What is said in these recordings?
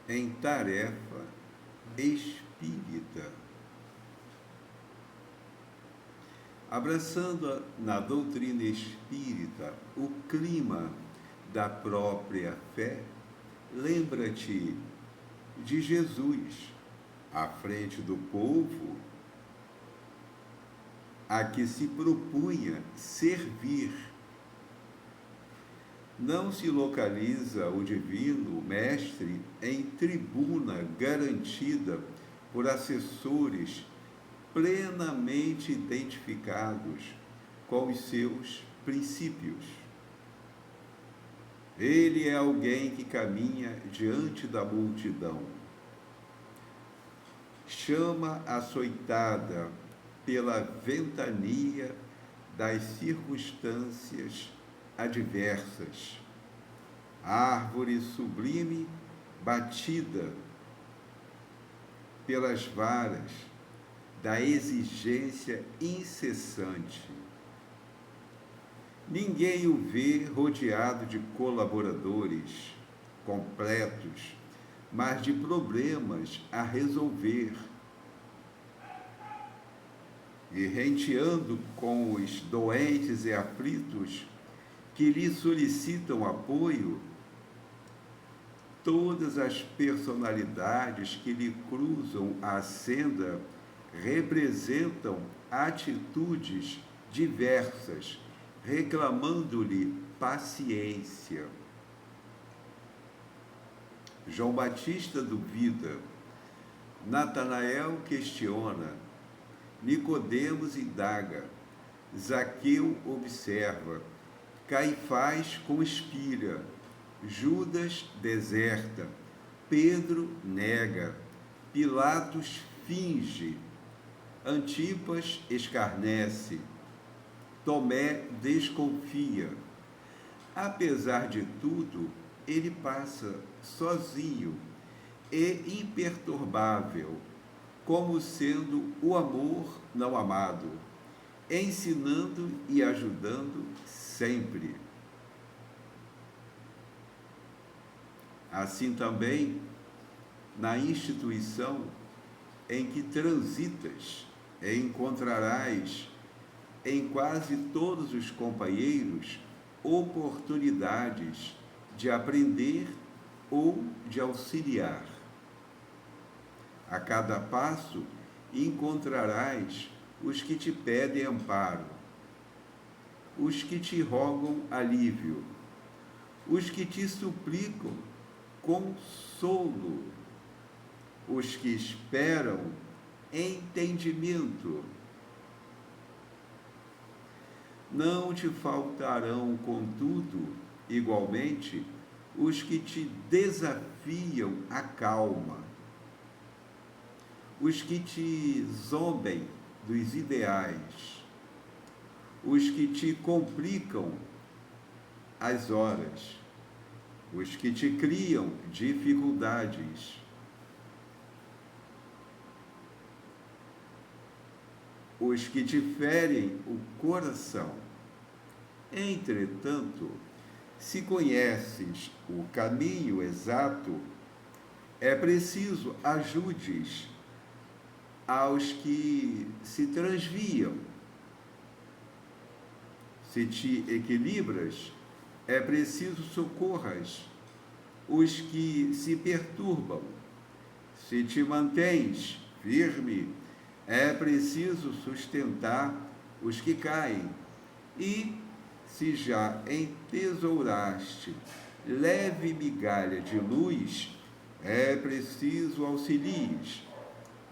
Em tarefa espírita. Abraçando na doutrina espírita o clima da própria fé, lembra-te de Jesus à frente do povo a que se propunha servir. Não se localiza o divino mestre em tribuna garantida por assessores plenamente identificados com os seus princípios. Ele é alguém que caminha diante da multidão, chama açoitada pela ventania das circunstâncias adversas, árvore sublime batida pelas varas da exigência incessante. Ninguém o vê rodeado de colaboradores completos, mas de problemas a resolver, e renteando com os doentes e aflitos que lhe solicitam apoio. Todas as personalidades que lhe cruzam a senda representam atitudes diversas, reclamando-lhe paciência. João Batista duvida, Natanael questiona, Nicodemos indaga, Zaqueu observa, Caifás conspira, Judas deserta, Pedro nega, Pilatos finge, Antipas escarnece, Tomé desconfia. Apesar de tudo, ele passa sozinho e imperturbável, como sendo o amor não amado, ensinando e ajudando sempre. Assim também, na instituição em que transitas, encontrarás em quase todos os companheiros oportunidades de aprender ou de auxiliar. A cada passo encontrarás os que te pedem amparo, os que te rogam alívio, os que te suplicam consolo, os que esperam entendimento. Não te faltarão, contudo, igualmente, os que te desafiam a calma, os que te zombem dos ideais, os que te complicam as horas, os que te criam dificuldades, os que te ferem o coração. Entretanto, se conheces o caminho exato, é preciso ajudes aos que se transviam. Se te equilibras, é preciso socorras os que se perturbam. Se te mantens firme, é preciso sustentar os que caem. E, se já entesouraste leve migalha de luz, é preciso auxilies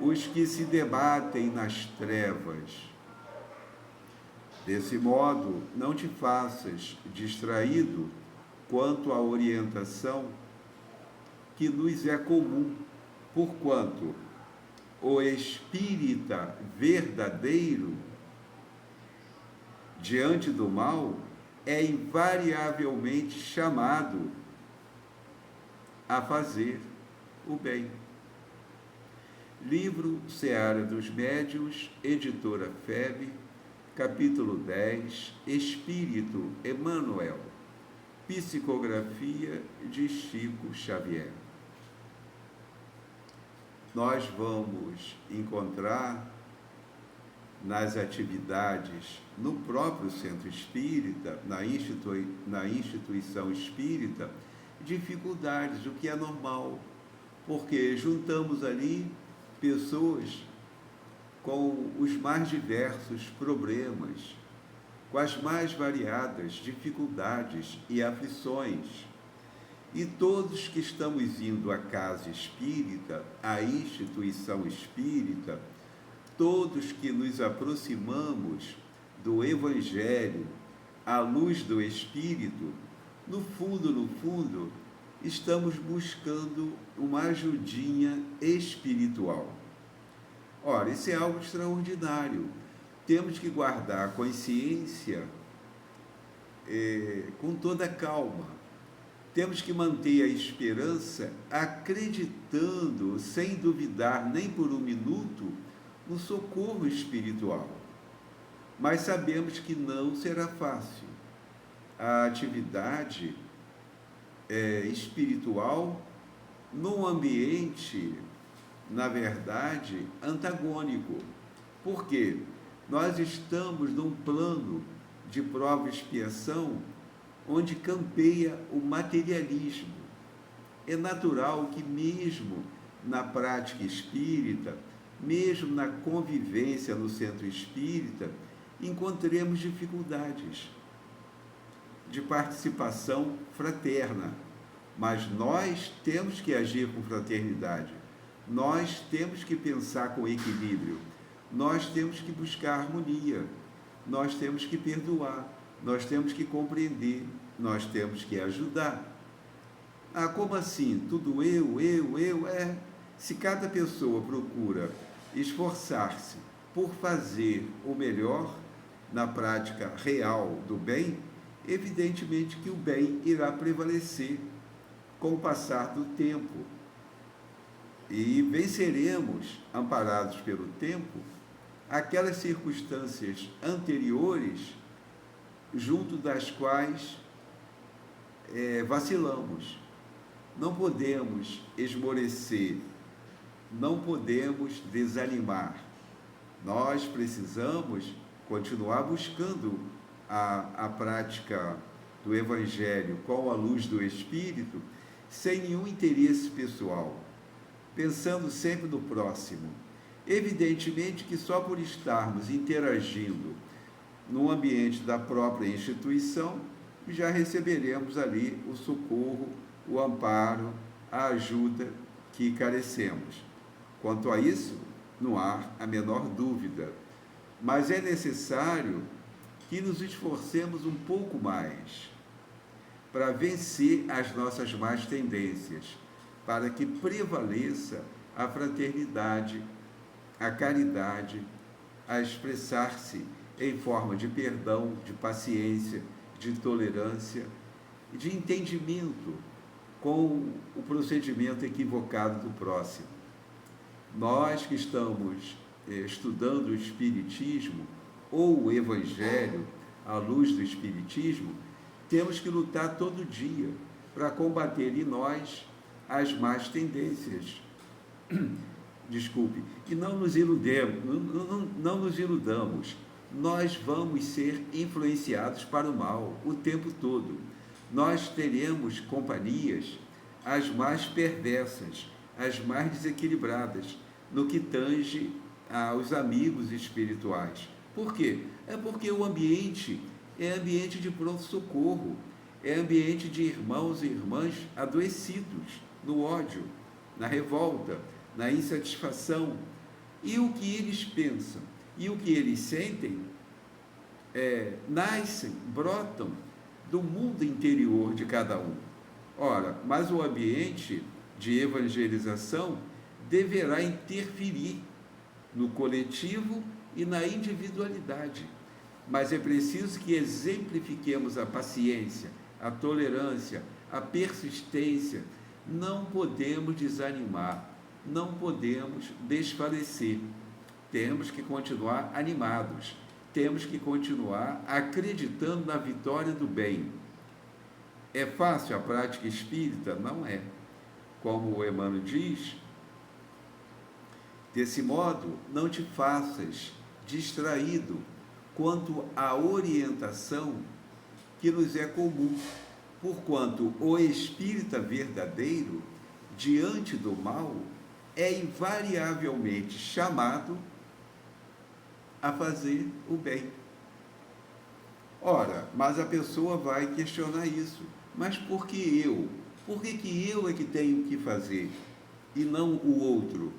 os que se debatem nas trevas. Desse modo, não te faças distraído quanto à orientação que nos é comum, porquanto o espírita verdadeiro, diante do mal, é invariavelmente chamado a fazer o bem. Livro Seara dos Médiuns, editora FEB, capítulo 10, Espírito Emmanuel, psicografia de Chico Xavier. Nós vamos encontrar nas atividades no próprio centro espírita, na instituição espírita, dificuldades, o que é normal, porque juntamos ali pessoas com os mais diversos problemas, com as mais variadas dificuldades e aflições. E todos que estamos indo à casa espírita, à instituição espírita, todos que nos aproximamos do Evangelho, à luz do Espírito, no fundo, estamos buscando uma ajudinha espiritual. Ora, isso é algo extraordinário. Temos que guardar a consciência com toda calma. Temos que manter a esperança, acreditando, sem duvidar nem por um minuto, no socorro espiritual. Mas sabemos que não será fácil. A atividade espiritual num ambiente, na verdade, antagônico. Por quê? Nós estamos num plano de prova e expiação onde campeia o materialismo. É natural que mesmo na prática espírita, mesmo na convivência no centro espírita, encontremos dificuldades de participação fraterna. Mas nós temos que agir com fraternidade. Nós temos que pensar com equilíbrio. Nós temos que buscar harmonia. Nós temos que perdoar. Nós temos que compreender. Nós temos que ajudar. Ah, como assim? Tudo eu? Se cada pessoa procura esforçar-se por fazer o melhor na prática real do bem, evidentemente que o bem irá prevalecer com o passar do tempo. E venceremos, amparados pelo tempo, aquelas circunstâncias anteriores, junto das quais vacilamos. Não podemos esmorecer, não podemos desanimar. Nós precisamos continuar buscando a prática do Evangelho com a luz do Espírito, sem nenhum interesse pessoal, pensando sempre no próximo. Evidentemente que só por estarmos interagindo no ambiente da própria instituição, já receberemos ali o socorro, o amparo, a ajuda que carecemos. Quanto a isso, não há a menor dúvida. Mas é necessário que nos esforcemos um pouco mais para vencer as nossas más tendências, para que prevaleça a fraternidade, a caridade, a expressar-se em forma de perdão, de paciência, de tolerância, de entendimento com o procedimento equivocado do próximo. Nós que estamos estudando o Espiritismo ou o Evangelho à luz do Espiritismo, temos que lutar todo dia para combater em nós as más tendências. E não nos iludamos. Nós vamos ser influenciados para o mal o tempo todo. Nós teremos companhias as mais perversas, as mais desequilibradas, no que tange aos amigos espirituais. Por quê? É porque o ambiente é ambiente de pronto-socorro, é ambiente de irmãos e irmãs adoecidos no ódio, na revolta, na insatisfação. E o que eles pensam e o que eles sentem nascem, brotam do mundo interior de cada um. Ora, mas o ambiente de evangelização deverá interferir no coletivo e na individualidade. Mas é preciso que exemplifiquemos a paciência, a tolerância, a persistência. Não podemos desanimar, não podemos desfalecer. Temos que continuar animados, temos que continuar acreditando na vitória do bem. É fácil a prática espírita? Não é. Como o Emmanuel diz, desse modo, não te faças distraído quanto à orientação que nos é comum, porquanto o espírita verdadeiro, diante do mal, é invariavelmente chamado a fazer o bem. Ora, mas a pessoa vai questionar isso. Mas por que eu? Por que eu é que tenho que fazer e não o outro?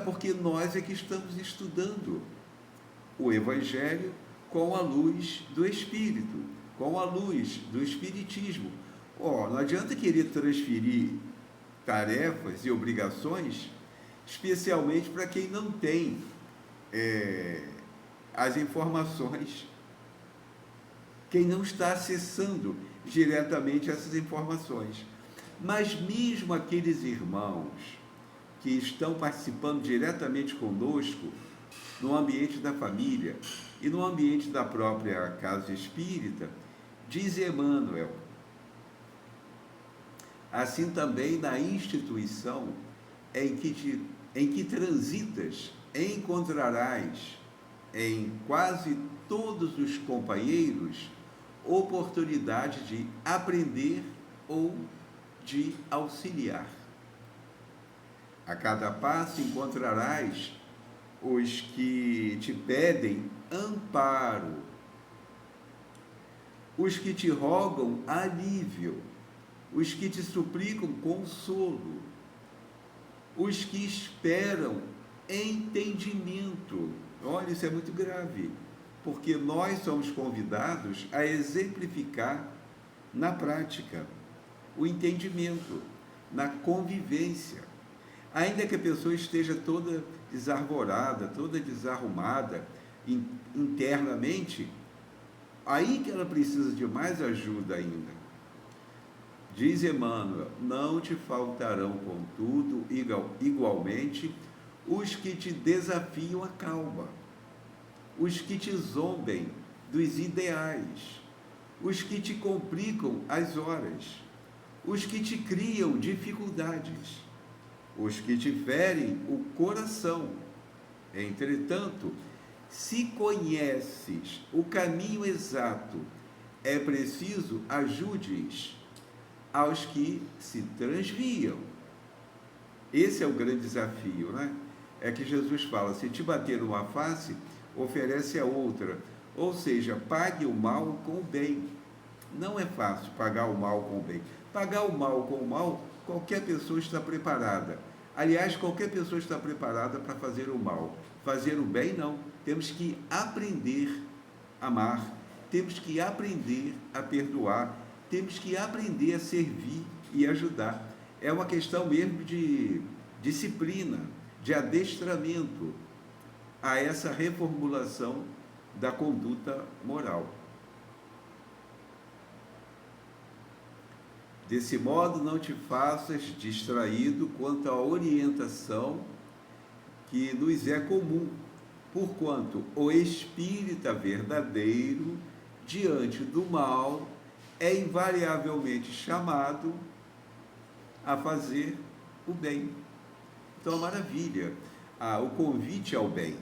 Porque nós é que estamos estudando o Evangelho com a luz do Espírito, com a luz do Espiritismo. Não adianta querer transferir tarefas e obrigações, especialmente para quem não tem as informações, quem não está acessando diretamente essas informações. Mas mesmo aqueles irmãos que estão participando diretamente conosco no ambiente da família e no ambiente da própria casa espírita, diz Emmanuel, assim também na instituição em que transitas, encontrarás em quase todos os companheiros oportunidade de aprender ou de auxiliar. A cada passo encontrarás os que te pedem amparo, os que te rogam alívio, os que te suplicam consolo, os que esperam entendimento. Olha, isso é muito grave, porque nós somos convidados a exemplificar na prática o entendimento, na convivência. Ainda que a pessoa esteja toda desarvorada, toda desarrumada internamente, aí que ela precisa de mais ajuda ainda. Diz Emmanuel, não te faltarão, contudo, igualmente, os que te desafiam a calma, os que te zombem dos ideais, os que te complicam as horas, os que te criam dificuldades, os que te ferem o coração. Entretanto, se conheces o caminho exato, é preciso ajudes aos que se transviam. Esse é o grande desafio, né? É que Jesus fala, se te bater uma face, oferece a outra. Ou seja, pague o mal com o bem. Não é fácil pagar o mal com o bem. Pagar o mal com o mal, qualquer pessoa está preparada. Aliás, qualquer pessoa está preparada para fazer o mal. Fazer o bem, não. Temos que aprender a amar, temos que aprender a perdoar, temos que aprender a servir e ajudar. É uma questão mesmo de disciplina, de adestramento a essa reformulação da conduta moral. Desse modo, não te faças distraído quanto à orientação que nos é comum, porquanto o espírita verdadeiro, diante do mal, é invariavelmente chamado a fazer o bem. Então, a maravilha, o convite ao bem.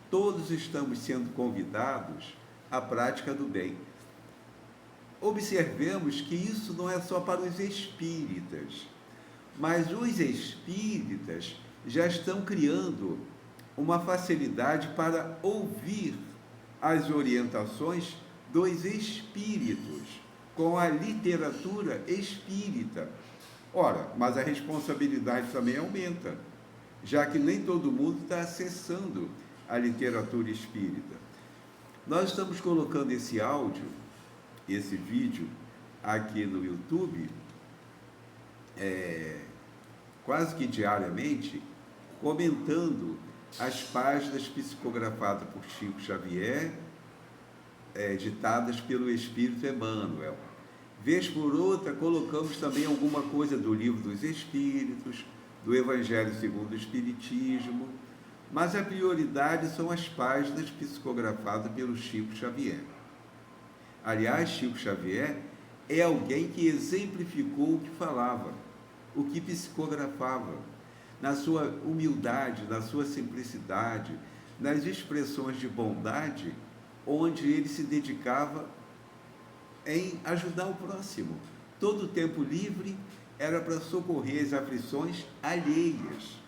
Todos estamos sendo convidados à prática do bem. Observemos que isso não é só para os espíritas, mas os espíritas já estão criando uma facilidade para ouvir as orientações dos espíritos, com a literatura espírita. Ora, mas a responsabilidade também aumenta, já que nem todo mundo está acessando a literatura espírita. Nós estamos colocando esse áudio, esse vídeo, aqui no YouTube, quase que diariamente, comentando as páginas psicografadas por Chico Xavier, ditadas pelo Espírito Emmanuel. Vez por outra, colocamos também alguma coisa do Livro dos Espíritos, do Evangelho segundo o Espiritismo, mas a prioridade são as páginas psicografadas pelo Chico Xavier. Aliás, Chico Xavier é alguém que exemplificou o que falava, o que psicografava, na sua humildade, na sua simplicidade, nas expressões de bondade, onde ele se dedicava em ajudar o próximo. Todo o tempo livre era para socorrer as aflições alheias.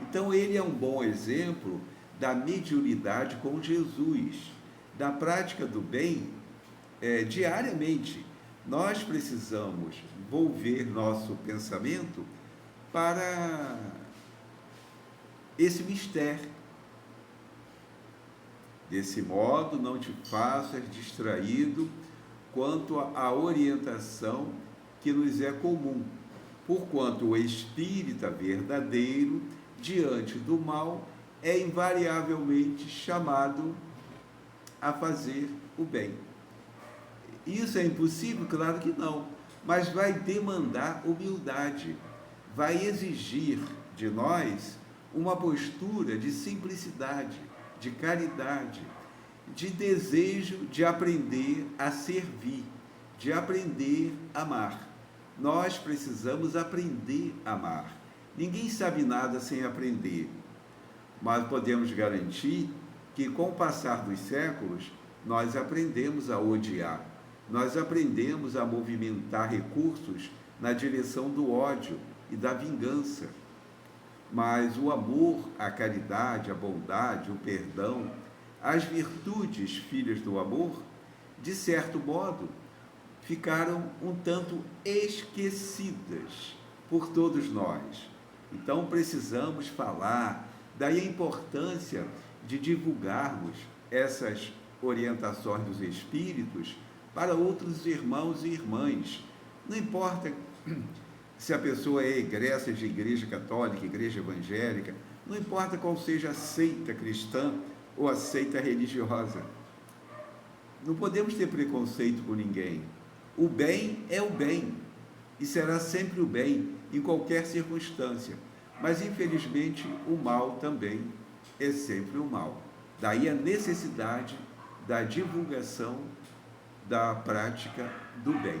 Então, ele é um bom exemplo da mediunidade com Jesus, da prática do bem diariamente. Nós precisamos volver nosso pensamento para esse mistério. Desse modo, não te faças distraído quanto à orientação que nos é comum, porquanto o espírita verdadeiro, diante do mal, é invariavelmente chamado a fazer o bem. Isso é impossível? Claro que não, mas vai demandar humildade, vai exigir de nós uma postura de simplicidade, de caridade, de desejo de aprender a servir, de aprender a amar. Nós precisamos aprender a amar. Ninguém sabe nada sem aprender, mas podemos garantir que, com o passar dos séculos, nós aprendemos a odiar, nós aprendemos a movimentar recursos na direção do ódio e da vingança. Mas o amor, a caridade, a bondade, o perdão, as virtudes filhas do amor, de certo modo, ficaram um tanto esquecidas por todos nós. Então precisamos falar, daí a importância de divulgarmos essas orientações dos espíritos para outros irmãos e irmãs. Não importa se a pessoa é egressa de igreja católica, igreja evangélica, não importa qual seja a seita cristã ou a seita religiosa. Não podemos ter preconceito com ninguém. O bem é o bem, e será sempre o bem, em qualquer circunstância. Mas, infelizmente, o mal também é sempre o mal. Daí a necessidade da divulgação da prática do bem.